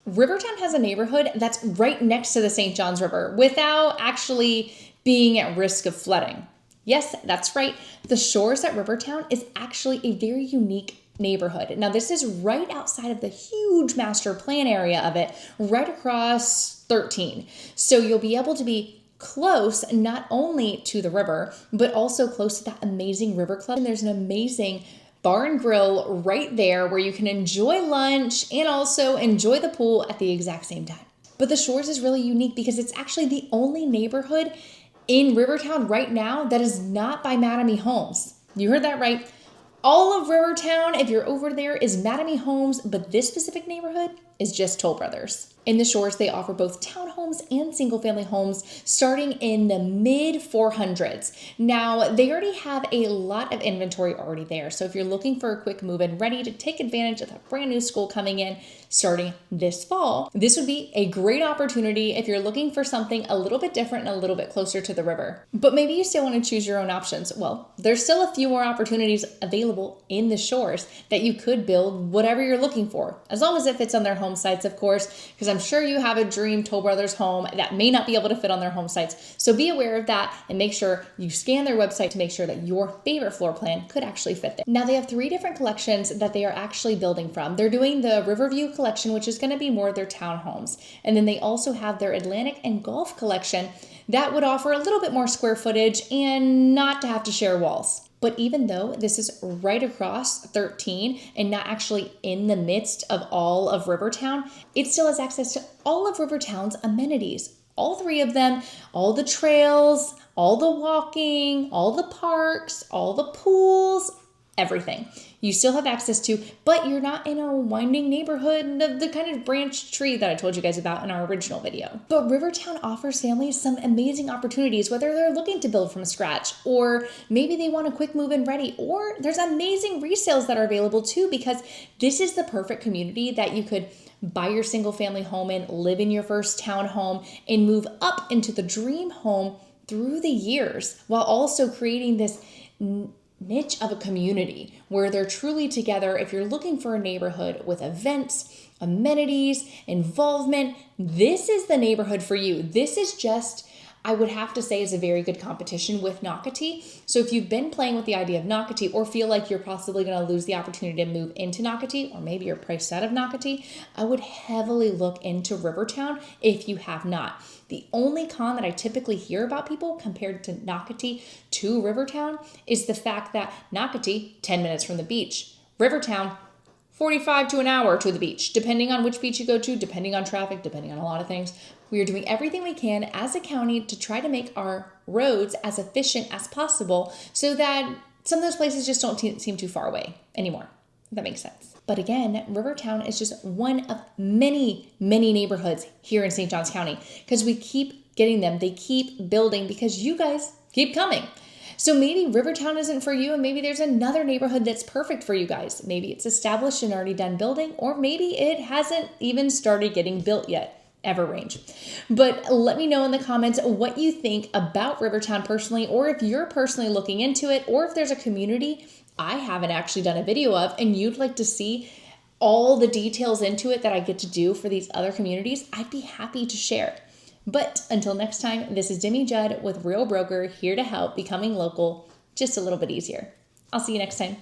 Rivertown has a neighborhood that's right next to the St. Johns River without actually being at risk of flooding. Yes, that's right. The Shores at Rivertown is actually a very unique neighborhood. Now, this is right outside of the huge master plan area of it, right across 13. So you'll be able to be close not only to the river, but also close to that amazing river club. And there's an amazing bar and grill right there where you can enjoy lunch and also enjoy the pool at the exact same time. But the Shores is really unique because it's actually the only neighborhood in Rivertown right now that is not by Mattamy Homes. You heard that right. All of Rivertown, if you're over there, is Mattamy Homes, but this specific neighborhood is just Toll Brothers. In the Shores, they offer both townhomes and single-family homes starting in the mid-400s. Now, they already have a lot of inventory already there, so if you're looking for a quick move-in ready to take advantage of that brand new school coming in starting this fall, this would be a great opportunity if you're looking for something a little bit different and a little bit closer to the river. But maybe you still want to choose your own options. Well, there's still a few more opportunities available in the Shores that you could build whatever you're looking for, as long as it fits on their home sites, of course, because I'm sure you have a dream Toll Brothers home that may not be able to fit on their home sites. So be aware of that and make sure you scan their website to make sure that your favorite floor plan could actually fit there. Now, they have 3 different collections that they are actually building from. They're doing the Riverview Collection, which is going to be more of their townhomes. And then they also have their Atlantic and Gulf Collection that would offer a little bit more square footage and not to have to share walls. But even though this is right across 13 and not actually in the midst of all of Rivertown, it still has access to all of Rivertown's amenities. All 3 of them, all the trails, all the walking, all the parks, all the pools, everything. You still have access to, but you're not in a winding neighborhood of the kind of branch tree that I told you guys about in our original video. But Rivertown offers families some amazing opportunities, whether they're looking to build from scratch, or maybe they want a quick move-in ready, or there's amazing resales that are available too, because this is the perfect community that you could buy your single family home in, live in your first townhome, and move up into the dream home through the years, while also creating this niche of a community where they're truly together. If you're looking for a neighborhood with events, amenities, involvement, this is the neighborhood for you. This is just, I would have to say, is a very good competition with Nocatee. So if you've been playing with the idea of Nocatee or feel like you're possibly going to lose the opportunity to move into Nocatee, or maybe you're priced out of Nocatee, I would heavily look into Rivertown if you have not. The only con that I typically hear about people compared to Nocatee to Rivertown is the fact that Nocatee, 10 minutes from the beach. Rivertown, 45 to an hour to the beach, depending on which beach you go to, depending on traffic, depending on a lot of things. We are doing everything we can as a county to try to make our roads as efficient as possible so that some of those places just don't seem too far away anymore, if that makes sense. But again, Rivertown is just one of many, many neighborhoods here in St. Johns County because we keep getting them. They keep building because you guys keep coming. So maybe Rivertown isn't for you, and maybe there's another neighborhood that's perfect for you guys. Maybe it's established and already done building, or maybe it hasn't even started getting built yet. Ever range. But let me know in the comments what you think about Rivertown personally, or if you're personally looking into it, or if there's a community I haven't actually done a video of and you'd like to see all the details into it that I get to do for these other communities, I'd be happy to share. But until next time, this is Demi Judd with Real Broker, here to help becoming local just a little bit easier. I'll see you next time.